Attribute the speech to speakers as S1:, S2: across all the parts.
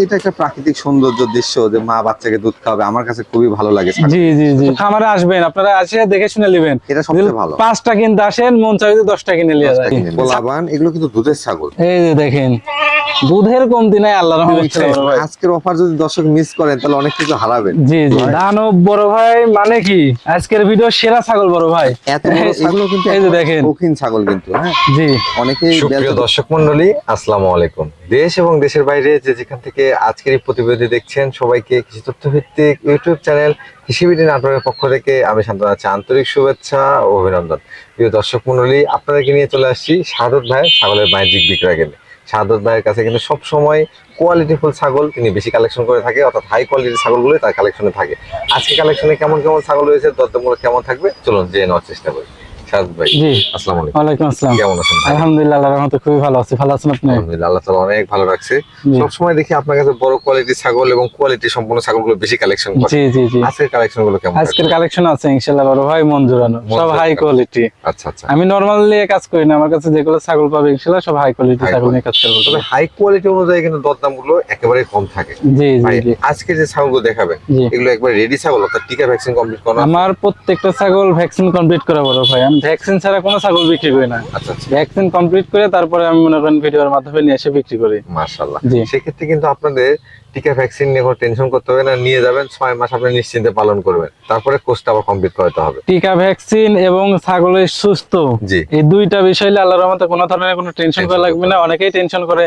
S1: এটা একটা প্রাকৃতিক সৌন্দর্য দৃশ্য যে মা বাচ্চাকে দুধ খাওয়াবে, আমার কাছে খুবই ভালো লাগে।
S2: জি জি জি, খামারে আসবেন আপনারা, আসে দেখে শুনে নেবেন।
S1: এটা সবচেয়ে ভালো।
S2: 5টা কিনতে আসেন, মন চাইলে 10টা কিনে নিয়ে যায়।
S1: পোলাবান এগুলো কিন্তু দুধের ছাগল।
S2: এই যে দেখেন, দুধের কমতি নাই আল্লাহর রহমতে।
S1: আজকের অফার যদি দর্শক মিস করেন তাহলে অনেক কিছু হারাবেন।
S2: জি জি, দানব বড় ভাই মানে কি আজকের ভিডিও সেরা ছাগল বড় ভাই।
S1: এত বড় এগুলো কিন্তু
S2: এই যে দেখেন
S1: শৌখিন ছাগল কিন্তু। হ্যাঁ
S2: জি,
S1: অনেকেই।
S3: সুপ্রিয় দর্শক মন্ডলী, আসসালামু আলাইকুম। দেশ এবং দেশের বাইরে যে যেখান থেকে আজকের এই প্রতিবেদন দেখছেন, সবাইকে কৃষি তথ্যভিত্তিক ইউটিউব চ্যানেল কৃষিবিডি নাটকের পক্ষ থেকে আমি শান্তনা আছি আন্তরিক শুভেচ্ছা ও অভিনন্দন। প্রিয় দর্শক মন্ডলী, আপনাদেরকে নিয়ে চলে আসছি শাহাদত ভাইয়ের ছাগলের বাণিজ্যিক বিক্রয় কেন্দ্রে। শাহাদত ভাইয়ের কাছে কিন্তু সবসময় কোয়ালিটিফুল ছাগল তিনি বেশি কালেকশন করে থাকে, অর্থাৎ হাই কোয়ালিটির ছাগলগুলো তার কালেকশনে থাকে। আজকে কালেকশনে কেমন কেমন ছাগল রয়েছে, দরদামগুলো কেমন থাকবে, চলুন জেনে নেওয়ার চেষ্টা করি। শাহাদত ভাই,
S2: জি
S3: আসসালামু আলাইকুম।
S2: ওয়ালাইকুম আসসালাম।
S3: কেমন আছেন ভাই?
S2: আলহামদুলিল্লাহ আল্লাহর রহমতে খুবই ভালো আছি। ভালো আছেন আপনি?
S3: আলহামদুলিল্লাহ, আল্লাহ তাআলা অনেক ভালো রাখছে।
S2: জি।
S3: সবসময় দেখি আপনার কাছে বড় কোয়ালিটির ছাগল এবং কোয়ালিটি সম্পন্ন ছাগলগুলো বেশি কালেকশন করেন।
S2: জি জি জি,
S3: আজকের কালেকশন গুলো কেমন
S2: আজকের
S3: থাকবে?
S2: কালেকশন আছে ইনশাআল্লাহ বড় ভাই, মন জোড়ানো,
S3: মন
S2: সব হাই
S3: জোড়ানো।
S2: কোয়ালিটি।
S3: আচ্ছা আচ্ছা।
S2: আমি নরমাল নিয়ে কাজ করি না, আমার কাছে যেগুলো ছাগল পাবে ইনশাআল্লাহ সব হাই কোয়ালিটি
S3: High
S2: ছাগল নিয়ে কাজ করব।
S3: তবে হাই কোয়ালিটি অনুযায়ী কিন্তু দরদাম গুলো একেবারে কম থাকে।
S2: জি জি
S3: ভাই,
S2: জি
S3: আজকে যে ছাগলগুলো দেখাবেন
S2: জি,
S3: এগুলো একবার রেডি ছাগল, অর্থাৎ টিকা ভ্যাকসিন কমপ্লিট করা?
S2: আমার প্রত্যেকটা ছাগল ভ্যাকসিন কমপ্লিট করা বড় ভাই। আমি ভ্যাকসিন ছাড়া কোনো ছাগল বিক্রি করি না।
S3: আচ্ছা আচ্ছা,
S2: ভ্যাকসিন কমপ্লিট করে তারপরে আমি মনে করেন ভিডিওর মাধ্যমে নিয়ে এসে বিক্রি করি।
S3: মাশাআল্লাহ।
S2: জি।
S3: সেক্ষেত্রে কিন্তু আপনাদের টিকা ভ্যাকসিন নিয়ে কোনো টেনশন করতে হবে না, নিয়ে যাবেন 6 মাস আপনি নিশ্চিন্তে পালন করবেন, তারপরে কোর্সটা আবার কমপ্লিট করতে হবে।
S2: টিকা ভ্যাকসিন এবং ছাগলের সুস্থ,
S3: জি।
S2: এই দুইটা বিষয় নিয়ে আল্লাহর রহমতে কোনো ধরনের কোনো টেনশন করা লাগবে না। অনেকেই টেনশন করে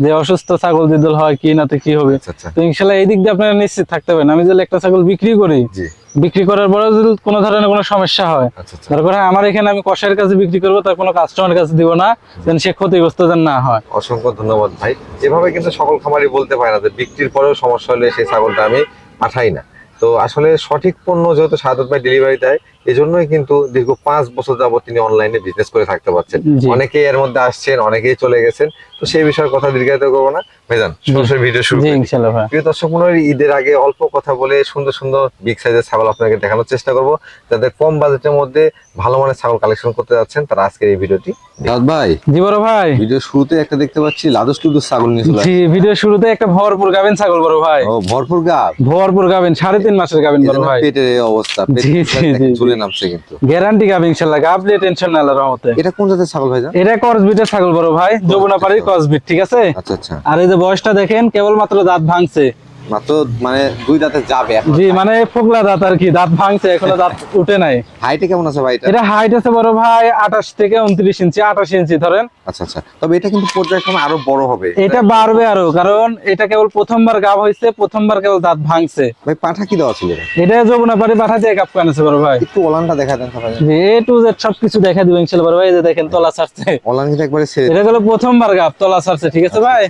S2: যে অসুস্থ ছাগল দিদল হয় কি না, তো কি হবে।
S3: আচ্ছা আচ্ছা,
S2: তো ইনশাআল্লাহ এই দিক দিয়ে আপনারা নিশ্চিত থাকতে পারেন। আমি যদি একটা ছাগল বিক্রি করি,
S3: জি।
S2: বিক্রি করার পরে যদি কোনো ধরনের কোনো সমস্যা হয়,
S3: আচ্ছা আচ্ছা,
S2: তারপরে আমার এখানে আমি কষাইয়ের কাছে বিক্রি করবো, তার কোনো কাস্টমারের কাছে দিব না, যেন সে ক্ষতিগ্রস্ত যেন না হয়।
S3: অসংখ্য ধন্যবাদ ভাই। এভাবে কিন্তু সকল খামারি বলতে পারে না যে বিক্রির পরেও সমস্যা হলে সেই ছাগলটা আমি পাঠাই না। তো আসলে সঠিক পণ্য যেহেতু শাহাদত ভাই ডেলিভারি দেয়, এজন্যই কিন্তু দীর্ঘ 5 বছর যাবত তিনি অনলাইনে বিজনেস করে থাকতে পারছেন।
S2: জি।
S3: অনেকেই এর মধ্যে আসছেন, অনেকেই চলে গেছেন, তো সেই বিষয়ে কথা দীর্ঘায়িত করবো না। ভাইজান, সরাসরি ভিডিও শুরু
S2: জি
S3: করি।
S2: ইনশাআল্লাহ ভাই।
S3: প্রিয় দর্শক মণ্ডলী, ঈদের আগে অল্প কথা বলে সুন্দর সুন্দর বিগ সাইজের ছাগল আপনাকে দেখানোর চেষ্টা করব। যাদের কম বাজেটের মধ্যে ভালো মানের ছাগল কালেকশন করতে যাচ্ছেন, তারা আজকের এই ভিডিওটি।
S1: দাউদ ভাই,
S2: জি বড় ভাই।
S1: ভিডিও শুরুতে একটা দেখতে পাচ্ছি লাদুস টুদুস ছাগল নিয়ে চলে
S2: জি, ভিডিও শুরুতে একটা ভরপুর গাবেন ছাগল বড় ভাই।
S1: ও ভরপুর গাব।
S2: ভরপুর গাবেন, 3.5 মাসের গাবেন বড় ভাই।
S1: পেটের এই অবস্থা, পেট
S2: জি, জি, জি,
S1: ঝুলে নামছে কিন্তু।
S2: গ্যারান্টি গাবে ইনশাআল্লাহ, গাব নিয়ে টেনশন না আল্লাহর রহমতে।
S1: এটা কোন জাতের ছাগল ভাইজান?
S2: এটা ক্রসবিটের ছাগল বড় ভাই, যমুনাপাড়ির ক্রসবিট, ঠিক আছে।
S1: আচ্ছা আচ্ছা,
S2: আর এই যে বয়সটা দেখেন, কেবলমাত্র দাঁত ভাঙছে।
S1: মাত্র মানে 2 দাঁতে যাবে এখন।
S2: জি, মানে ফোকলা দাঁত আর কি, দাঁত ভাঙছে, এখনো দাঁত উঠে নাই।
S1: হাইটে কেমন আছে ভাই এটা?
S2: এটা হাইট আছে বড় ভাই 28 থেকে 29 ইঞ্চি, 28 ইঞ্চি ধরেন।
S1: আচ্ছা আচ্ছা, তবে এটা কিন্তু পর্যায়ক্রমে আরো বড় হবে।
S2: এটা বাড়বে আরো, কারণ এটা কেবল প্রথমবার গাব হয়েছে, প্রথমবার কেবল দাঁত ভাঙছে।
S1: ভাই পাঠা কি দেওয়া ছিল?
S2: এটা যমুনাপাড়ি পাঠা দিয়ে গাব কানেছে বড় ভাই।
S1: একটু ওলানটা দেখা দেন তো ভাই।
S2: জি, এ টু জেড সবকিছু দেখা দিবেন ইনশাআল্লাহ বড় ভাই। এই যে দেখেন তলা ছাড়ছে,
S1: ওলান কিন্তু একবারে ছেড়ে
S2: এটা হলো প্রথমবার গাব, তলা ছাড়ছে, ঠিক আছে ভাই।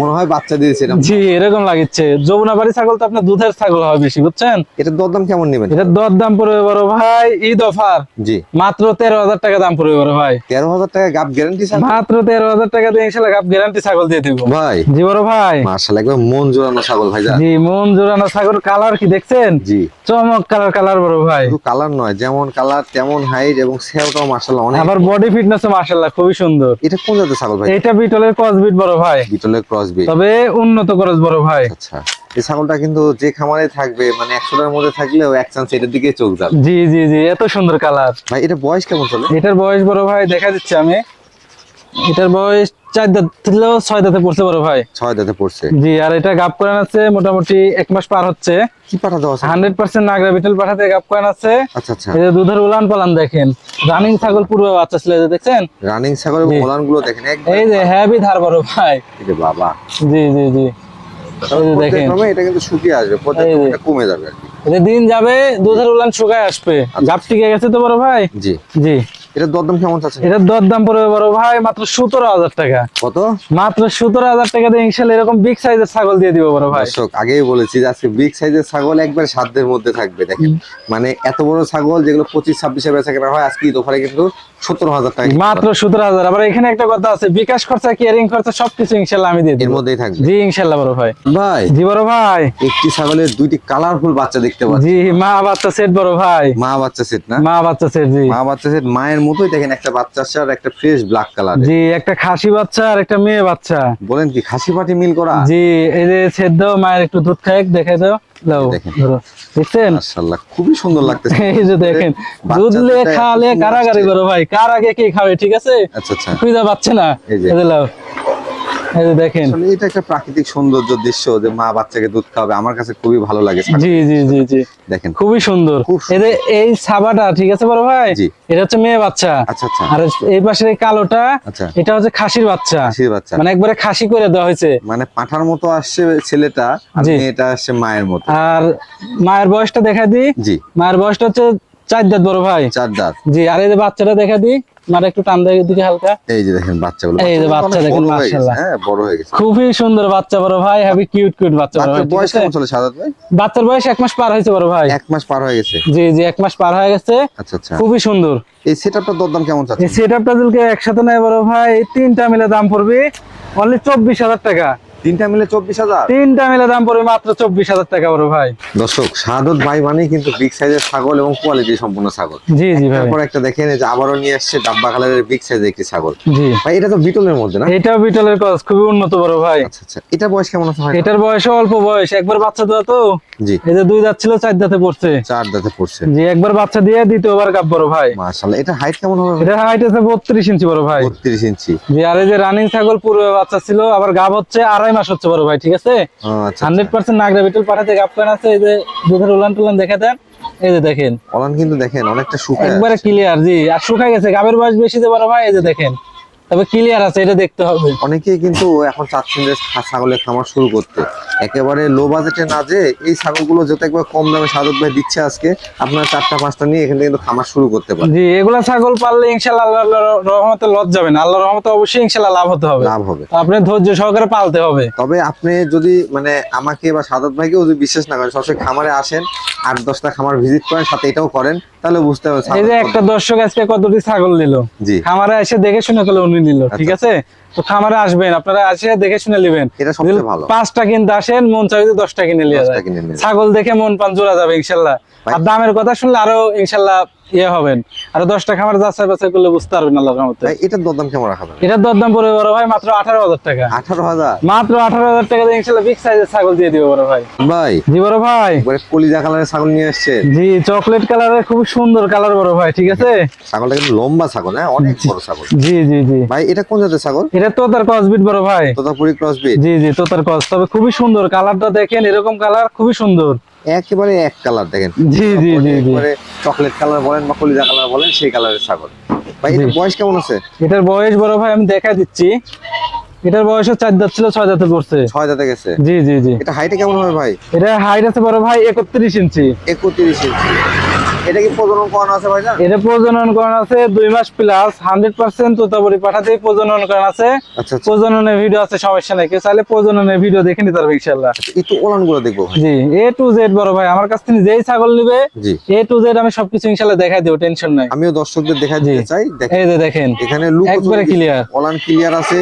S1: মনে হয় বাচ্চা দিয়েছে এটা।
S2: জি, এরকম লাগছে। যমুনাপাড়ি ছাগল তো আপনার দুধের ছাগল হয় বেশি, বুঝছেন।
S1: এটার দরদাম কেমন নেবেন?
S2: এটার দর দাম পড়বে বড় ভাই ঈদ অফার
S1: জি,
S2: মাত্র 13,000 টাকা দাম পড়বে বড় ভাই।
S1: 13,000 টাকা গাব গ্যারান্টি ছাগল
S2: মাত্র 13,000 টাকা দিয়ে ইনশাআল্লাহ গাব গ্যারান্টি ছাগল দিয়ে দিব
S1: ভাই।
S2: জি বড় ভাই।
S1: মাশাআল্লাহ, একবার মন জোড়ানো ছাগল ভাইজান।
S2: জি, মন জোড়ানো ছাগল। কালার কি দেখছেন?
S1: জি,
S2: চমক কালার, কালার বড় ভাই।
S1: শুধু কালার নয়, যেমন কালার তেমন হাইট এবং সেওটাও মাশাআল্লাহ অনেক।
S2: আবার বডি ফিটনেস মাশাআল্লাহ খুবই সুন্দর।
S1: এটা কোন জাতের ছাগল ভাই?
S2: এটা বিটলের ক্রসবিট বড় ভাই,
S1: বিটলের ক্রস বিট।
S2: তবে উন্নত ক্রস বড় ভাই।
S1: আচ্ছা, এই ছাগলটা কিন্তু যে খামারে থাকবে মানে 100টার মধ্যে থাকলেও এক চান্স এটার দিকে চোখ যাবে।
S2: জি জি জি, এত সুন্দর কালার।
S1: ভাই এটা বয়স কেমন চলে?
S2: এটার বয়স বড় ভাই দেখা দিচ্ছে আমি, এটার বয়স 4 দাঁত থেকেও 6 দাঁতে পড়ছে বড় ভাই।
S1: 6 দাঁতে পড়ছে।
S2: জি, আর এটা গাব করান আছে মোটামুটি 1 মাস পার হচ্ছে।
S1: কি পাঠা দেওয়া আছে?
S2: 100% নাগরা বিটল পাঠাতে গাব করান আছে।
S1: আচ্ছা আচ্ছা,
S2: এই যে দুধের উলান পালান দেখেন, রানিং ছাগল পূর্বে বাচ্চা ছিল, এই যে দেখছেন।
S1: রানিং ছাগল এবং
S2: জি।
S1: ওলান গুলো দেখেন একদম।
S2: এই যে হেভি ধার বড় ভাই।
S1: এটা বাবা,
S2: জি জি জি, এই যে দেখেন,
S1: পর্যায়ক্রমে এটা কিন্তু শুকিয়ে আসবে, পর্যায়ক্রমে এটা কমে যাবে আর কি।
S2: এই যে দিন যাবে দুধের উলান শুকায় আসবে। গাব টিকে গেছে তো বড় ভাই।
S1: জি,
S2: জি,
S1: এটার দরদাম কেমন চাচ্ছেন?
S2: এটার দর দাম পড়বে বড় ভাই মাত্র 17,000 টাকা।
S1: কত?
S2: মাত্র 17,000 টাকা দিয়ে ইনশাআল্লাহ এরকম বিগ সাইজের ছাগল দিয়ে দিব বড় ভাই।
S1: দর্শক, আগেই বলেছি যে আজকে বিগ সাইজের ছাগল একবার সাধ্যের মধ্যে থাকবে। দেখেন মানে এত বড় ছাগল যেগুলো 25-26 বেচা কেনা হয়, আজকে ঈদ অফারে কিন্তু 17,000 টাকা
S2: মাত্র 17,000। আবার এখানে একটা কথা আছে, বিকাশ খরচা, কেয়ারিং খরচা সবকিছু ইনশাআল্লাহ আমি দিয়ে
S1: এর
S2: দিব।
S1: মধ্যেই থাকবে।
S2: জি ইনশাআল্লাহ বড় ভাই।
S1: ভাই
S2: জি বড় ভাই।
S1: একটি ছাগলের 2টি কালারফুল বাচ্চা দেখতে পাচ্ছি।
S2: জি, মা বাচ্চা সেট বড় ভাই।
S1: মা বাচ্চা সেট না?
S2: মা বাচ্চা সেট। জি
S1: মা বাচ্চা সেট, মায়ের মতোই দেখেন একটা বাচ্চা আসছে আর একটা ফ্রেশ ব্ল্যাক কালার।
S2: জি, একটা খাসি বাচ্চা আর একটা মেয়ে বাচ্চা।
S1: বলেন কি খাসি পাটি মিল করা?
S2: জি, এই যে সেদ্ধ মায়ের একটু দুধ খাই দেখাই দাও। লাও
S1: দেখেন।
S2: ধরো, দেখছেন?
S1: মাশাআল্লাহ খুবই সুন্দর লাগতেছে।
S2: এই যে দেখেন,
S1: বাচ্চা
S2: দুধ লে
S1: দুটা
S2: খালে
S1: এত
S2: কারাগারি
S1: সুন্দর
S2: বড় ভাই, কার আগে কে খাবে, ঠিক আছে?
S1: আচ্ছা আচ্ছা।
S2: খুঁজে পাচ্ছে না।
S1: এই যে।
S2: এই যে লাও, এই যে দেখেন।
S1: আসলে এটা একটা প্রাকৃতিক সৌন্দর্য দৃশ্য যে মা বাচ্চাকে দুধ খাওয়াবে, আমার কাছে খুবই ভালো লাগে।
S2: জি জি জি জি,
S1: দেখেন
S2: খুবই সুন্দর।
S1: খুব সুন্দর।
S2: এই যে এই ছাবাটা, ঠিক আছে বড় ভাই,
S1: জি।
S2: এটা হচ্ছে মেয়ে বাচ্চা।
S1: আচ্ছা আচ্ছা।
S2: আর এই পাশের এই কালোটা,
S1: আচ্ছা।
S2: এটা হচ্ছে খাসির বাচ্চা।
S1: খাসির বাচ্চা
S2: মানে একবারে খাসি করে দেওয়া হয়েছে।
S1: মানে পাঁঠার মতো আসছে ছেলেটা আর
S2: জি।
S1: মেয়েটা আসছে মায়ের মতো।
S2: আর মায়ের বয়সটা দেখা দিই।
S1: জি।
S2: মায়ের বয়সটা হচ্ছে 4 দাঁত বড় ভাই।
S1: 4 দাঁত।
S2: জি, আর এই যে বাচ্চাটা দেখা দিই, মারা একটু টান দেয় দিকে হালকা।
S1: এই যে দেখেন বাচ্চাগুলো।
S2: এই যে বাচ্চা দেখেন,
S1: বড় হয়ে গেছে,
S2: মাশাআল্লাহ।
S1: হ্যাঁ বড় হয়ে গেছে।
S2: খুবই সুন্দর বাচ্চা বড় ভাই, হেভি কিউট কিউট বাচ্চা বড় ভাই,
S1: বাচ্চার
S2: ঠিক
S1: বয়স
S2: আছে?
S1: কেমন চলে সাদাত ভাই?
S2: বাচ্চার বয়স 1 মাস পার হয়েছে বড় ভাই।
S1: 1 মাস পার হয়ে গেছে।
S2: জি জি, 1 মাস পার হয়ে গেছে।
S1: আচ্ছা আচ্ছা।
S2: খুবই সুন্দর।
S1: এই সেটআপটার দরদাম কেমন
S2: এই
S1: চাচ্ছেন?
S2: সেটআপটা দিলকে একসাথে নেয় বড় ভাই, এই তিনটা মিলে দাম পড়বে অনলি 24,000 টাকা।
S1: তিনটা মিলে 24,000।
S2: তিনটা মিলে দাম পড়বে মাত্র 24,000 টাকা বড় ভাই।
S1: দর্শক শাহাদত ভাই মানে কিন্তু বিগ সাইজের ছাগল এবং কোয়ালিটি সম্পূর্ণ ছাগল।
S2: জি জি ভাই।
S1: তারপর একটা দেখেন এই যে আবারও নিয়ে আসছে ডাব্বা কালারের বিগ সাইজের একটি ছাগল।
S2: জি,
S1: ভাই এটা তো বিটলের মধ্যে না?
S2: এটাও বিটলের ক্রস, খুবই উন্নত বড় ভাই।
S1: আচ্ছা আচ্ছা। এটা বয়স কেমন আছে ভাই?
S2: এটার বয়স অল্প বয়স, একবার বাচ্চা দেওয়া তো।
S1: জি।
S2: এই যে 2 দাঁত ছিল, 4 দাঁতে পড়ছে।
S1: 4 দাঁতে পড়ছে।
S2: জি, একবার বাচ্চা দিয়ে দ্বিতীয়বার গাব বড় ভাই।
S1: মাশাআল্লাহ। এটা হাইট কেমন হবে?
S2: এটা হাইট আছে 32 ইঞ্চি বড় ভাই।
S1: 32 ইঞ্চি।
S2: জি, আর এই যে রানিং ছাগল পুরো বাচ্চা ছিল, আবার গাব হচ্ছে 2.5 মাস হচ্ছে বড় ভাই, ঠিক আছে?
S1: ও আচ্ছা।
S2: 100% নাগরা বিটল পাঠাতে গাব কান আছে। এই যে দুধের উলান টুলান দেখা দেন, এই যে দেখেন
S1: ওলান কিন্তু দেখেন অনেকটা শুকায়
S2: একবারে
S1: আছে।
S2: ক্লিয়ার। জি, আর শুকায় গেছে, গাবের বয়স বেশি যে বড় ভাই, এই যে দেখেন। তবে ক্লিয়ার আছে, এটা দেখতে হবে।
S1: অনেকেই কিন্তু এখন চাচ্ছেন যে ছাগলের খামার শুরু করতে, একেবারে লো বাজেটে না, যে এই ছাগলগুলো যত একবার কম দামে শাহাদত ভাই দিচ্ছে আজকে, আপনারা 4টা 5টা নিয়ে এখান থেকে কিন্তু খামার শুরু করতে পারেন।
S2: জি, এগুলা ছাগল পাললে ইনশাআল্লাহ আল্লাহর রহমতে লস যাবে না, আল্লাহর রহমতে অবশ্যই ইনশাআল্লাহ লাভ হতে হবে।
S1: লাভ হবে।
S2: তো আপনি ধৈর্য সহকারে পালতে হবে।
S1: তবে আপনি যদি মানে আমাকে বা শাহাদত ভাইকেও যদি বিশ্বাস না করেন, সরাসরি খামারে আসেন, 8-10টা খামার ভিজিট করেন, সাথে এটাও করেন, তাহলে বুঝতে হবে
S2: এই যে একটা দর্শক আজকে কতটি ছাগল নিল,
S1: জি।
S2: খামারে এসে দেখে শুনে করলে উনি নিল, ঠিক আছে? তো খামারে আসবেন, আপনারা এসে দেখে শুনে নেবেন।
S1: এটা সবচেয়ে ভালো।
S2: 5টা কিনতে আসেন, মন চাইলে 10টা কিনে নিয়ে
S1: 10টা
S2: যায়।
S1: কিনে নিয়ে যায়।
S2: ছাগল দেখে মন পান জোড়া যাবে ইনশাল্লাহ।
S1: ভাই-
S2: আর দামের কথা শুনলে আরো ইনশাল্লাহ ইয়ে হবেন, আরো 10টা খামার যাচাই বাছাই করলে বুঝতে পারবেন আল্লাহর রহমতে।
S1: ভাই এটার দরদাম কেমন রাখা যাবে?
S2: এটার দরদাম পড়বে বড় ভাই মাত্র 18,000 টাকা।
S1: 18,000।
S2: মাত্র 18,000 টাকা দিয়ে ইনশাল্লাহ বিগ সাইজের ছাগল দিয়ে দিবে বড় ভাই।
S1: ভাই
S2: জি বড় ভাই।
S1: একবারে কলিজা কালারের ছাগল নিয়ে আসছেন।
S2: জি, চকলেট কালারের খুব সুন্দর কালার বড় ভাই, ঠিক আছে?
S1: ছাগলটা কিন্তু লম্বা ছাগল, হ্যাঁ অনেক বড় ছাগল।
S2: জি জি জি।
S1: ভাই এটা কোন জাতের ছাগল?
S2: এটা তো তার ক্রসবিট বড় ভাই।
S1: Totapuri cross breed.
S2: জি জি, তোতার ক্রস, তবে খুবই সুন্দর কালারটা দেখেন, এরকম কালার খুবই সুন্দর।
S1: একেবারে এক কালার দেখেন।
S2: জি জি জি জি।
S1: একেবারে চকলেট কালার বলেন বা কলিজা কালার বলেন, সেই কালারের ছাগল। ভাই এটার
S2: জি।
S1: বয়স কেমন আছে?
S2: এটার বয়স বড় ভাই আমি দেখা দিচ্ছি, এটার বয়স 4 দাঁত ছিল, 6 দাঁতে পড়ছে।
S1: 6 দাঁতে গেছে।
S2: জি জি জি।
S1: এটা হাইটে কেমন হবে ভাই?
S2: এটা হাইট আছে বড় ভাই 31 ইঞ্চি।
S1: 31 ইঞ্চি। এটা কি প্রজনন করানো আছে ভাই জান?
S2: এটা প্রজনন করান আছে 2 মাস প্লাস, 100% তোতাপুরি পাঠাতেই প্রজনন করান আছে।
S1: আচ্ছা আচ্ছা।
S2: প্রজননের ভিডিও আছে, সমস্যা নাই, কেউ চাইলে প্রজননের ভিডিও দেখে নিতে পারবে ইনশাআল্লাহ।
S1: একটু ওলান গুলো দেখবো ভাই।
S2: জি, A to Z বড় ভাই, আমার কাছ থেকে যেই ছাগল নিবে
S1: জি।
S2: A to Z আমি সবকিছু ইনশাআল্লাহ দেখাই দেব, টেনশন নাই।
S1: আমিও দর্শকদের দেখা দিতে
S2: জি।
S1: চাই। দেখেন
S2: এই যে দেখেন
S1: এখানে লুক
S2: একবারে ক্লিয়ার।
S1: ওলান ক্লিয়ার আছে,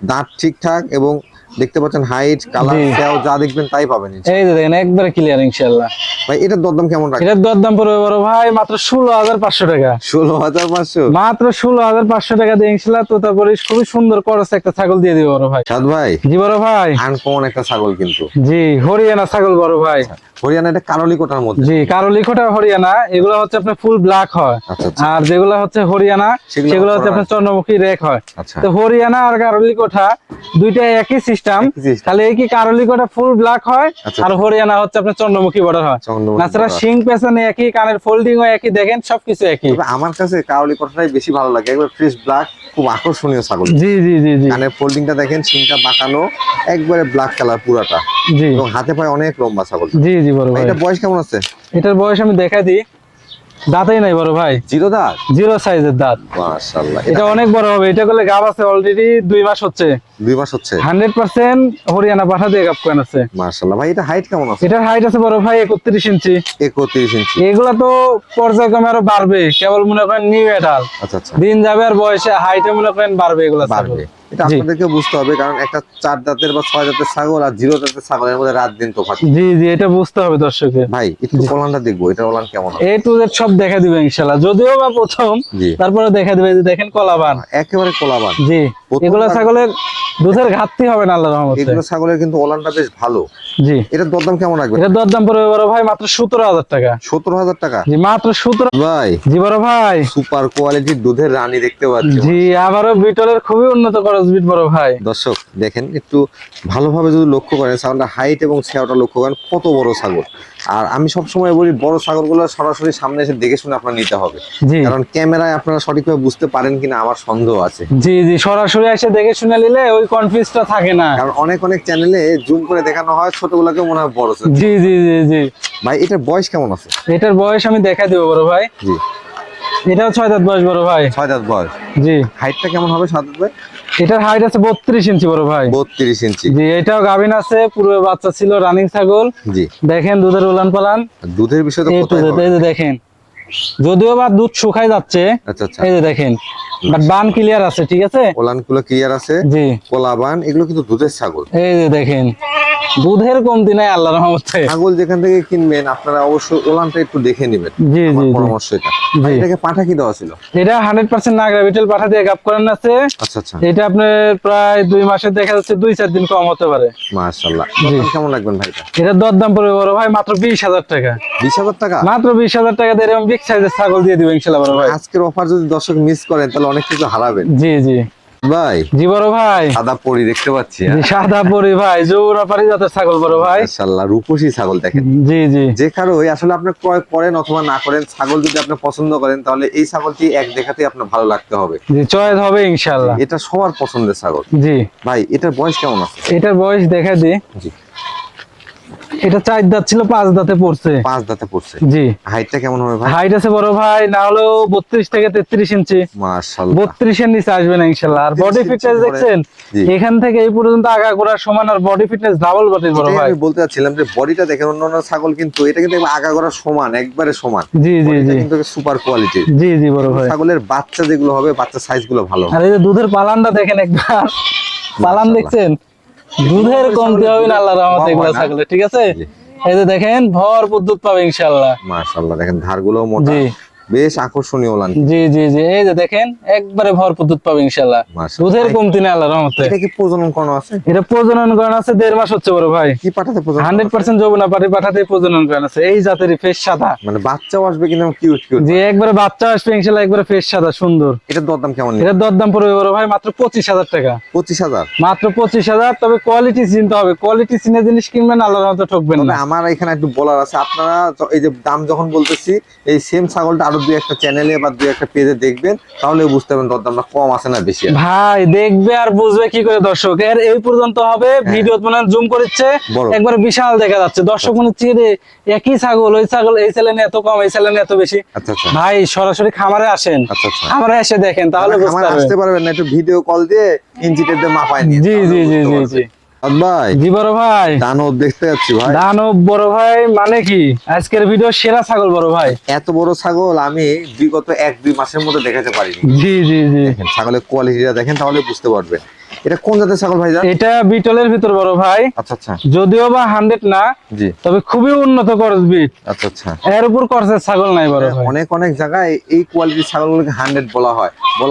S1: দাঁত ঠিকঠাক, এবং দেখতে পাচ্ছেন হাইট, কালার,
S2: জি।
S1: সেও যা দেখবেন তাই পাবেন ইনশাআল্লাহ।
S2: এই যে দেখেন একবারে ক্লিয়ার ইনশাআল্লাহ।
S1: ভাই এটার দরদাম কেমন রাখেন?
S2: এটার দরদাম পড়বে বড় ভাই মাত্র 16,500 টাকা।
S1: 16,500।
S2: মাত্র 16,500 টাকা দিয়ে ইনশাআল্লাহ তোতাপুরি খুবই সুন্দর করছে একটা ছাগল দিয়ে দিবে বড় ভাই।
S1: সাদ ভাই
S2: জি বড় ভাই।
S1: আনকমন একটা ছাগল কিন্তু।
S2: জি, হরিয়ানা ছাগল বড় ভাই।
S1: হরিয়ানা, এটা কালোলি কোটার মধ্যে।
S2: জি, কারোলিখোটা হরিয়ানা, এগুলো হচ্ছে আপনার ফুল ব্ল্যাক হয়।
S1: আচ্ছা আচ্ছা।
S2: আর যেগুলো হচ্ছে হরিয়ানা সেগুলো হচ্ছে আপনার চন্দ্রমুখী রেক হয়।
S1: আচ্ছা।
S2: তো হরিয়ানা আর কারোলিখোটা দুইটা একই সিস্টেম,
S1: একই system।
S2: খালি এই কি কারোলিখোটা ফুল ব্ল্যাক হয়
S1: আচ্ছা।
S2: আর হরিয়ানা হচ্ছে আপনার চন্দ্রমুখী বর্ডার হয়।
S1: চন্দ্রমুখী
S2: তাছাড়া
S1: border।
S2: শিং পেছনে একই, কানের ফোল্ডিং ও একই, দেখেন সবকিছু একই।
S1: তবে আমার কাছে কাউলি কোটাটাই বেশি ভালো লাগে, একবার ফ্রেশ ব্ল্যাক, খুব আকর্ষণীয় ছাগল।
S2: জি জি জি জি
S1: কানের ফোল্ডিংটা দেখেন, শিংটা বাঁকানো, একবারে ব্ল্যাক কালার পুরাটা,
S2: জি
S1: এবং হাতে পায়ে অনেক লম্বা ছাগল।
S2: জি জি বড় ভাই।
S1: এটা বয়স কেমন আছে?
S2: এটার বয়স আমি দেখা দিই, দাঁতেই নাই বড় ভাই,
S1: 0 দাঁত।
S2: 0 সাইজের দাঁত।
S1: মাশাআল্লাহ।
S2: এটা অনেক বড় হবে, এটা করলে গাব আছে অলরেডি 2 মাস হচ্ছে।
S1: 2 মাস হচ্ছে
S2: 100% হরিয়ানা পাঠা দিয়ে গাব করান আছে।
S1: মাশাআল্লাহ ভাই, এটা হাইট কেমন আছে?
S2: এটার হাইট আছে বড় ভাই 31 ইঞ্চি।
S1: 31 ইঞ্চি।
S2: এগুলা তো পর্যায়ক্রমে আরো বাড়বে, কেবল মনে করেন নিউ এডাল,
S1: আচ্ছা আচ্ছা,
S2: দিন যাবে আর বয়সে হাইটে মনে করেন বাড়বে এগুলা ছাগল।
S1: বাড়বে। এটা
S2: জি।
S1: আপনাদেরকে বুঝতে হবে, কারণ একটা 4 দাঁতের বা 6 দাঁতের ছাগল আর 0 দাঁতের ছাগলের মধ্যে রাত দিন তফাৎ।
S2: জি জি, এটা বুঝতে হবে দর্শকের।
S1: ভাই একটু ওলানটা দেখবো, এটা ওলান কেমন হবে?
S2: এ টু জেড সব দেখা দিবে ইনশাআল্লাহ, যদিও বা প্রথম,
S1: জি।
S2: তারপরে দেখা দিবে। যে দেখেন কলাবান,
S1: একেবারে কোলাবান।
S2: জি,
S1: প্রথমবার-
S2: এগুলা ছাগলের দুধের ঘাটতি হবে না আল্লাহর রহমতে।
S1: এগুলো ছাগলের কিন্তু ওলানটা বেশ ভালো।
S2: জি,
S1: এটার দরদাম কেমন রাখবে?
S2: এটা দরদাম পড়বে বড় ভাই মাত্র 17,000 টাকা।
S1: 17,000 টাকা।
S2: জি, মাত্র 17।
S1: ভাই
S2: জি বড় ভাই,
S1: সুপার কোয়ালিটির দুধের রানী দেখতে পাচ্ছি।
S2: জি, আবারও বিটলের খুবই উন্নত করস বিট বড় ভাই।
S1: দর্শক দেখেন, একটু ভালোভাবে যদি লক্ষ্য করেন ছাগলটা হাইট এবং ছেওটা লক্ষ্য করেন, কত বড় ছাগল। আর আমি সবসময় বলি বড় ছাগলগুলো সরাসরি সামনে এসে দেখে শুনে আপনার নিতে হবে,
S2: জি
S1: কারণ ক্যামেরায় আপনারা সঠিকভাবে বুঝতে পারেন কিনা আমার সন্দেহ আছে।
S2: জি জি, সরাসরি এসে দেখে শুনে নিলে ওই কনফিউজটা থাকে না।
S1: কারণ অনেক অনেক চ্যানেলে জুম করে দেখানো হয়, ছোটগুলোকে মনে হয় বড় ছাগল।
S2: জি জি জি জি,
S1: ভাই এটার বয়স কেমন আছে?
S2: এটার বয়স আমি দেখা দেবো বড় ভাই।
S1: জি,
S2: এটাও 6 দাঁত বয়স বড় ভাই।
S1: 6 দাঁত বয়স।
S2: জি,
S1: হাইটটা কেমন হবে সাদাত ভাই?
S2: এটার হাইট আছে 32 ইঞ্চি বড় ভাই।
S1: 32 ইঞ্চি।
S2: জি, এটাও গাভিন আছে, পূর্বে বাচ্চা ছিল, রানিং ছাগল।
S1: জি,
S2: দেখেন দুধের উলান পালান,
S1: দুধের বিষয় তো
S2: এই
S1: কোথায়
S2: তো
S1: হবে?
S2: এই যে দেখেন, যদিও বা দুধ শুকাই যাচ্ছে,
S1: আচ্ছা আচ্ছা,
S2: এই যে দেখেন, বাট বান ক্লিয়ার আছে, ঠিক আছে।
S1: ওলানগুলো ক্লিয়ার আছে,
S2: জি,
S1: কোলাবান, এগুলো কিন্তু দুধের ছাগল।
S2: এই যে দেখেন, দুধের কমতি নাই আল্লাহর রহমতে।
S1: ছাগল যেখান থেকে কিনবেন আপনারা অবশ্যই ওলানটা একটু দেখে নেবেন।
S2: জি
S1: আমার
S2: জি জি,
S1: পরামর্শ এটা।
S2: জি।
S1: এটাকে পাঠা কি দেওয়া ছিল?
S2: এটা 100% নাগরা বিটেল পাঠা দিয়ে গাব করান আছে।
S1: আচ্ছা আচ্ছা,
S2: এটা আপনার প্রায় 2 মাসের দেখা যাচ্ছে 2-4 দিন কম হতে পারে।
S1: মাশাআল্লাহ।
S2: জি।
S1: দরদাম কেমন রাখবেন ভাই এটা?
S2: এটার দরদাম পড়বে বড় ভাই মাত্র 20,000 টাকা।
S1: 20,000 টাকা।
S2: মাত্র 20,000 টাকা দিয়ে এরকম বিগ সাইজের ছাগল দিয়ে দিব ইনশাআল্লাহ বড় ভাই।
S1: আজকের অফার যদি দর্শক মিস করেন তাহলে অনেক কিছু হারাবেন।
S2: জি জি
S1: ভাই
S2: জি বড় ভাই,
S1: সাদা পরি দেখতে পাচ্ছি।
S2: জি, সাদা পরি ভাই, জোড়াপাড়ি জাতের ছাগল বড় ভাই।
S1: মাশাআল্লাহ, রূপসী ছাগল দেখেন।
S2: জি জি
S1: যে কারোই আসলে আপনি ক্রয় করেন অথবা না করেন, ছাগল যদি আপনি পছন্দ করেন তাহলে এই ছাগলটি এক দেখাতেই আপনার ভালো লাগতে হবে।
S2: জি, চয়েস হবে ইনশাআল্লাহ।
S1: এটা সবার পছন্দের ছাগল।
S2: জি,
S1: ভাই এটার বয়স কেমন আছে?
S2: এটার বয়স দেখা দি,
S1: জি,
S2: এটা 4 দাঁত ছিল, 5 দাঁতে পড়ছে।
S1: 5 দাঁতে পড়ছে।
S2: জি,
S1: হাইটটা কেমন হবে ভাই?
S2: হাইট আছে বড় ভাই না হলেও 32 থেকে 33 ইঞ্চি।
S1: মাশাআল্লাহ।
S2: 32 এর নিচে আসবে না ইনশাআল্লাহ। আর
S1: 32
S2: বডি
S1: ইঞ্চি
S2: ফিটনেস
S1: করে।
S2: দেখছেন,
S1: জি।
S2: এখান থেকে এই পর্যন্ত আগাগোড়া সমান, আর বডি ফিটনেস ডাবল বডির বড়
S1: এটাই
S2: ভাই।
S1: আমি বলতে চাচ্ছিলাম যে বডিটা দেখেন, অন্যান্য ছাগল কিন্তু এটা কিন্তু আগাগোড়া সমান, একবারে সমান।
S2: জি জি
S1: বডিটা
S2: জি
S1: কিন্তু সুপার কোয়ালিটির।
S2: জি জি বড় ভাই।
S1: ছাগলের বাচ্চা যেগুলো হবে, বাচ্চা সাইজ গুলো ভালো।
S2: আর এই যে দুধের পালানটা দেখেন একবার, পালান
S1: মাশাআল্লাহ।
S2: দেখছেন, দুধের কমতি হবে না আল্লাহর রহমতে
S1: কম
S2: এগুলা
S1: হয় না?
S2: ছাগলে, ঠিক আছে।
S1: জি।
S2: এই যে দেখেন ভরপুর দুধ পাবে ইনশাআল্লাহ।
S1: মাশাআল্লাহ, দেখেন ধারগুলো মোটা,
S2: জি
S1: বেশ আকর্ষণীয় ওলান।
S2: জি জি জি, এই যে দেখেন একবারে ভরপুর দুধ পাবে ইনশাআল্লাহ।
S1: মাশাআল্লাহ।
S2: দুধের কমতি নেই আল্লাহর রহমতে।
S1: এটা কি প্রজনন করানো আছে?
S2: এটা প্রজনন করানো আছে 1.5 মাস হচ্ছে বড় ভাই।
S1: কি পাঠাতে প্রজনন?
S2: 100% যমুনা পাটি পাঠাতে প্রজনন করানো আছে। এই জাতের ফেস সাদা,
S1: মানে বাচ্চাও আসবে কিন্তু কিউট কিউট।
S2: যে একবারে বাচ্চা আসবে ইনশাআল্লাহ, একবারে ফেস সাদা সুন্দর।
S1: এটার দরদাম কেমন?
S2: এটার দরদাম পড়বে বড় ভাই মাত্র 25,000 টাকা।
S1: 25,000।
S2: মাত্র 25,000। তবে কোয়ালিটি চিনতে হবে, কোয়ালিটি চিনে জিনিস কিনবেন, আল্লাহর রহমতে ঠকবেন
S1: তবে
S2: না।
S1: আমার এখানে একটু বলার আছে, আপনারা এই যে দাম যখন বলতেছি, এই সেম ছাগলটা আরো 2-1টা চ্যানেলে বা 2-1টা পেজে দেখবেন, তাহলে বুঝতে পারবেন দরদামটা কম আছে না বেশি আছে।
S2: ভাই দেখবে আর বুঝবে কি করে দর্শক, এর এই পর্যন্ত হবে। ভিডিও মনে জুম করেছে,
S1: বড়।
S2: একবার বিশাল দেখা যাচ্ছে। দর্শক মনে হচ্ছে রে একই ছাগল, ওই ছাগল এই চ্যানেলে এত কম, এই চ্যানেলে এত বেশি।
S1: আচ্ছা আচ্ছা
S2: ভাই সরাসরি খামারে আসেন,
S1: আচ্ছা আচ্ছা।
S2: খামারে এসে দেখেন, তাহলে বুঝতে
S1: আমার
S2: পারবেন।
S1: আসতে পারবেন না, একটু ভিডিও কল দিয়ে ইঞ্চি টেপ দিয়ে মাপায় নিয়ে।
S2: জি জি জি জি জি
S1: ভাই
S2: জি বড় ভাই,
S1: দানব দেখতে যাচ্ছি ভাই।
S2: দানব বড় ভাই মানে কি, আজকের ভিডিও সেরা ছাগল বড় ভাই।
S1: এত বড় ছাগল আমি বিগত 1-2 মাসের মধ্যে দেখাতে পারিনি।
S2: জি জি জি,
S1: দেখেন ছাগলের কোয়ালিটিটা দেখেন, তাহলে বুঝতে পারবেন এটা কোন জাতের ছাগল ভাই?
S2: এটা বিটলের ভিতর বড় ভাই,
S1: আচ্ছা আচ্ছা,
S2: যদিও বা 100 না,
S1: জি
S2: তবে খুবই উন্নত করস বিট।
S1: আচ্ছা আচ্ছা।
S2: এর উপর করসের ছাগল নাই বড় ভাই।
S1: অনেক অনেক জায়গায় এই কোয়ালিটির ছাগলগুলোকে 100 বলা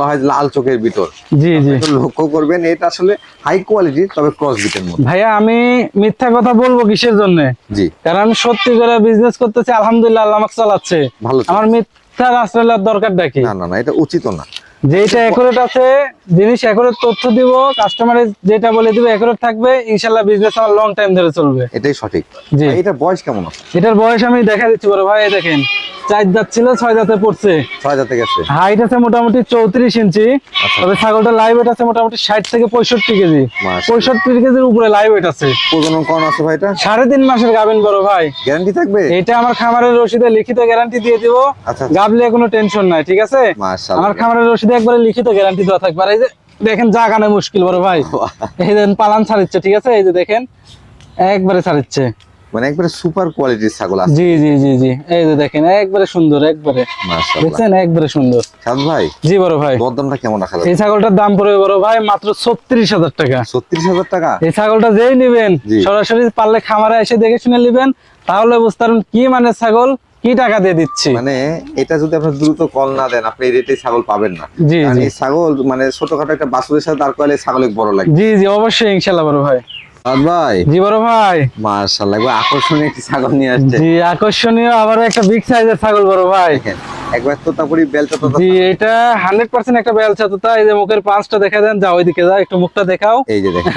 S1: হয়, যে লাল চোখের ভিতর।
S2: জি জি
S1: তো লক্ষ্য করবেন এটা আসলে হাই কোয়ালিটির, তবে ক্রস বিটের মধ্যে।
S2: ভাইয়া, আমি মিথ্যা কথা বলবো কিসের জন্য?
S1: জি,
S2: কারণ আমি সত্যি করে বিজনেস করতেছি, আলহামদুলিল্লাহ আল্লাহ আমাকে চালাচ্ছে।
S1: ভালো তো।
S2: আমার মিথ্যা আশ্রয়ের দরকারটা কি?
S1: না না না, এটা উচিত না।
S2: যেটা অ্যাকুরেট আছে, জিনিস অ্যাকুরেট তথ্য দিব, কাস্টমারের যেটা বলে দিব অ্যাকুরেট থাকবে, ইনশাআল্লাহ বিজনেস আমার লং টাইম ধরে চলবে।
S1: এটাই সঠিক।
S2: জি।
S1: এটা বয়স কেমন আছে?
S2: এটার বয়স আমি দেখা দিচ্ছি বড় ভাই, এই দেখেন 4 দাঁত ছিল, 6 দাঁতে পড়ছে।
S1: 6 জাতে গেছে।
S2: হাইট আছে মোটামুটি 34 ইঞ্চি।
S1: আচ্ছা।
S2: তবে ছাগলটা লাইভ ওয়েট আছে মোটামুটি 60 থেকে 65 কেজি।
S1: মাশাআল্লাহ।
S2: 65 কেজির উপরে লাইভ ওয়েট আছে।
S1: প্রজনন কোন আছে ভাই? এটা
S2: 3.5 মাসের গাভিন বড় ভাই।
S1: গ্যারান্টি থাকবে?
S2: এটা আমার খামারের রসিদে লিখিত গ্যারান্টি দিয়ে দিব।
S1: আচ্ছা।
S2: গাবলে কোনো টেনশন নাই, ঠিক আছে।
S1: মাশাআল্লাহ।
S2: আমার খামারের রসিদে একবারে লিখিত গ্যারান্টি দেওয়া থাকবে। আর এই যে দেখেন জাগানো মুশকিল বড় ভাই। এই দেখেন পালান ছাড়িচ্ছে, ঠিক আছে, এই যে দেখেন একবারে ছাড়িচ্ছে।
S1: মানে একবারে সুপার কোয়ালিটির ছাগল আছে।
S2: জি জি জি জি, এই যে দেখেন একবারে সুন্দর, একবারে
S1: মাশাআল্লাহ।
S2: দেখছেন একবারে সুন্দর।
S1: সাদ ভাই,
S2: জি বড় ভাই,
S1: দরদামটা কেমন রাখা যাবে?
S2: এই ছাগলটার দাম পড়বে বড় ভাই মাত্র 36,000 টাকা।
S1: 36,000 টাকা?
S2: এই ছাগলটা যেই নিবেন
S1: জি।
S2: সরাসরি পারলে খামারে এসে দেখে শুনে নিবেন, তাহলে বুঝতে পারবেন কি মানে ছাগল, কি টাকা দিয়ে দিচ্ছি।
S1: মানে এটা যদি আপনি দ্রুত কল না দেন, আপনি এই রেটে ছাগল পাবেন না।
S2: জি
S1: কারণ
S2: জি
S1: এই ছাগল মানে ছোটখাটো একটা বাছুরের সাথে দাঁড় করালে ছাগল বড় লাগে।
S2: জি জি, অবশ্যই ইনশাল্লাহ বড় ভাই।
S1: সাদ ভাই,
S2: জি বড় ভাই,
S1: মাশাআল্লাহ, একবার আকর্ষণীয় একটি ছাগল নিয়ে আসছে।
S2: জি আকর্ষণীয়, আবার একটা বিগ সাইজের ছাগল বড় ভাই।
S1: দেখেন একবার তোতাপুরি বেলটা তোতা।
S2: জি এটা 100% একটা বেলচা তোতা। এই যে মুখের পাঁচটা দেখা দেন, যা ওইদিকে যা, একটু মুখটা দেখাও।
S1: এই যে দেখেন,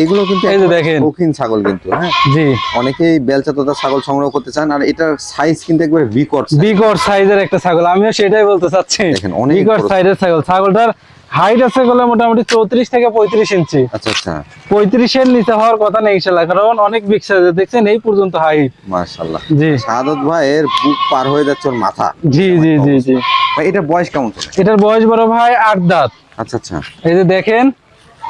S1: এগুলো কিন্তু
S2: এই যে
S1: একবার
S2: দেখেন।
S1: শৌখিন ছাগল কিন্তু, হ্যাঁ।
S2: জি
S1: অনেকেই বেলচা তোতা ছাগল সংগ্রহ করতে চান, আর এটার সাইজ কিন্তু একবার বিকট।
S2: বিকট সাইজের একটা ছাগল, আমিও সেটাই বলতে চাচ্ছি।
S1: দেখেন, অনেক
S2: বিকট
S1: বড়।
S2: সাইজের ছাগল। ছাগলটার হাইট আছে বলে মোটামুটি 34 থেকে 35 ইঞ্চি।
S1: আচ্ছা আচ্ছা,
S2: 35-এর নিচে হওয়ার কথা নেই ইনশাল্লাহ, কারণ অনেক বিগ সাইজের, দেখছেন এই পর্যন্ত হাইট।
S1: মাশাআল্লাহ।
S2: জি
S1: সাদত ভাইয়ের বুক পার হয়ে যাচ্ছে ওর মাথা।
S2: জি জি জি জি,
S1: ভাই এটা বয়স কেমন চলে?
S2: এটার বয়স বড় ভাই 8 দাঁত।
S1: আচ্ছা আচ্ছা,
S2: এই যে দেখেন,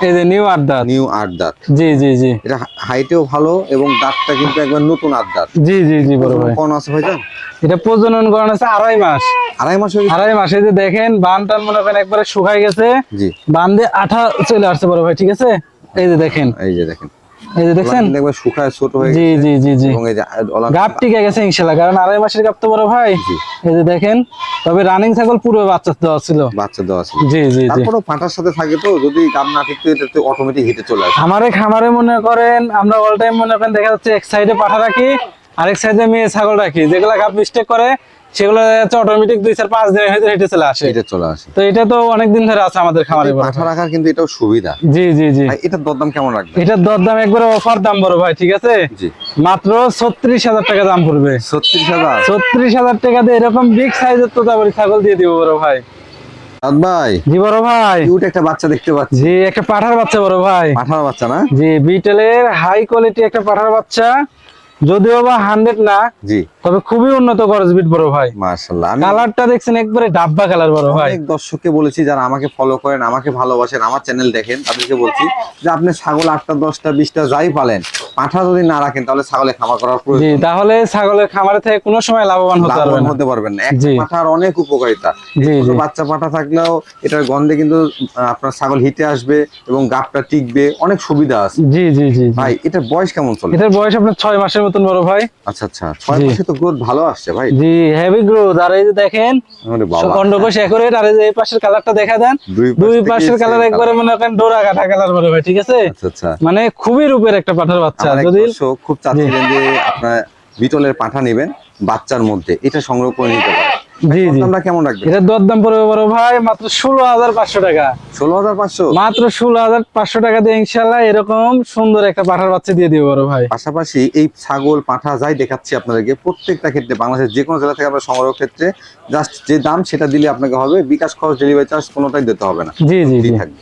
S2: এই যে নিউ 8 দাঁত।
S1: নিউ 8 দাঁত।
S2: জি জি জি
S1: এটা হাইটেও ভালো এবং দাঁতটা কিন্তু একবার নতুন 8 দাঁত।
S2: জি জি জি বড় ভাই।
S1: কোন আছে ভাইজান?
S2: এটা প্রজনন করানো আছে 2.5 মাস।
S1: 2.5 মাস হয়ে গেছে?
S2: 2.5 মাস। এই যে দেখেন বান টান মনে করেন একবারে শুকাই গেছে,
S1: জি,
S2: বান দিয়ে আঠা চলে আসছে বড় ভাই, ঠিক আছে। এই যে দেখেন,
S1: এই যে দেখেন,
S2: এই যে দেখছেন।
S1: কিন্তু একবার শুকায় ছোট হয়ে
S2: জি
S1: গেছে।
S2: জি জি জি,
S1: এবং এই যে
S2: গাপ টিকে গেছে ইনশাল্লাহ, কারণ 2.5 মাসের গাপ তো বড় ভাই।
S1: জি।
S2: এই যে দেখেন, তবে রানিং ছাগল পুরো বাচ্চা দেওয়া ছিল।
S1: বাচ্চা দেওয়া আছে।
S2: জি জি জি,
S1: তারপরেও পাঁঠার সাথে থাকে তো, যদি গাব না ঠিকতো এটা তো অটোমেটিক হিটে চলে আসে।
S2: আমারে খামারে মনে করেন আমরা অল টাইম মনে করেন দেখা যাচ্ছে এক সাইডে পাঠা রাখি, আরেক সাইডে মেয়ে ছাগল রাখি, যেগুলা গাপ মিস্টেক করে সেগুলো অটোমেটিক 2-4-5 দিনের ভিতরে হেঁটে চলে আসে।
S1: হিটে চলে আসে।
S2: তো এটা তো অনেক দিন ধরে আছে আমাদের খামারে বড়
S1: পাঁঠা
S2: ভাই।
S1: রাখার কিন্তু এটাও সুবিধা।
S2: জি জি জি,
S1: ভাই এটার দরদাম কেমন রাখবে?
S2: এটার দরদাম একবারে অফার দাম বড় ভাই, ঠিক আছে,
S1: জি,
S2: মাত্র 36,000 টাকা দাম পড়বে।
S1: 36,000?
S2: 36,000 টাকা দিয়ে এরকম বিগ সাইজের তোতাপুরি ছাগল দিয়ে দিব বড় ভাই।
S1: সাদ ভাই,
S2: জি বড় ভাই,
S1: কিউট একটা বাচ্চা দেখতে পাচ্ছি।
S2: জি একটা পাঠার বাচ্চা বড় ভাই।
S1: পাঠার বাচ্চা না?
S2: জি বিটেলের হাই কোয়ালিটি একটা পাঠার বাচ্চা, যদিও বা 100 না,
S1: জি,
S2: তবে খুবই উন্নত গরজ বিট বড় ভাই।
S1: মাশাআল্লাহ। আমি
S2: কালারটা দেখছেন একবারে ডাব্বা কালার বড় ভাই।
S1: অনেক দর্শককে বলেছি, যারা আমাকে ফলো করেন, আমাকে ভালোবাসেন, আমার চ্যানেল দেখেন, তাদেরকে বলছি যে আপনি ছাগল 8টা 10টা 20টা যাই পালেন, পাঠা যদি না রাখেন তাহলে ছাগলে খামার করার
S2: জি,
S1: প্রয়োজন।
S2: তাহলে ছাগলের খামারে থেকে কোনো সময় লাভবান হতে পারবে
S1: লাভবান
S2: না।
S1: হতে পারবেন না। একটা
S2: জি।
S1: পাঠার অনেক উপকারিতা।
S2: জি
S1: ছোট
S2: জি
S1: বাচ্চা পাঠা থাকলেও এটার গন্ধে কিন্তু আপনার ছাগল হিটে আসবে এবং গাবটা টিকবে, অনেক সুবিধা আছে।
S2: জি জি জি জি।
S1: ভাই এটার বয়স কেমন চলে?
S2: এটার বয়স আপনার 6 মাসের মতন বড় ভাই।
S1: আচ্ছা আচ্ছা, 6
S2: জি।
S1: মাসে তো গ্রোথ ভালো আসছে ভাই।
S2: জি হেভি গ্রোথ। আর এই যে দেখেন
S1: আরে বাবা,
S2: খন্ডকোষ একুরেট। আর এই যে এই পাশের কালারটা দেখা দেন, দুই পাশের কালার একবারে মনে করেন ডোরা কাটা কালার বড় ভাই, ঠিক আছে।
S1: আচ্ছা আচ্ছা,
S2: মানে খুবই রূপের একটা পাঠার বাচ্চা।
S1: আমার এক
S2: যদি
S1: দর্শক খুব চাচ্ছিলেন যে আপনার বিটলের পাঠা নেবেন বাচ্চার মধ্যে, এটা সংগ্রহ করে নিতে পারেন।
S2: জি জি,
S1: দামটা কেমন রাখবেন?
S2: এটার দরদাম পড়বে বড় ভাই মাত্র 16,500 টাকা।
S1: 16,500?
S2: মাত্র 16,500 টাকা দিয়ে ইনশাল্লাহ এরকম সুন্দর একটা পাঠার বাচ্চা দিয়ে দিবে বড় ভাই।
S1: পাশাপাশি এই ছাগল পাঠা যাই দেখাচ্ছি আপনাদেরকে, প্রত্যেকটা ক্ষেত্রে বাংলাদেশের যে কোনো জেলা থেকে আমরা সংগ্রহ ক্ষেত্রে জাস্ট যে দাম সেটা দিলে আপনাকে হবে, বিকাশ খরচ ডেলিভারি চার্জ কোনোটাই দিতে হবে না,
S2: জি জি
S1: ফ্রি
S2: জি।
S1: থাকবে।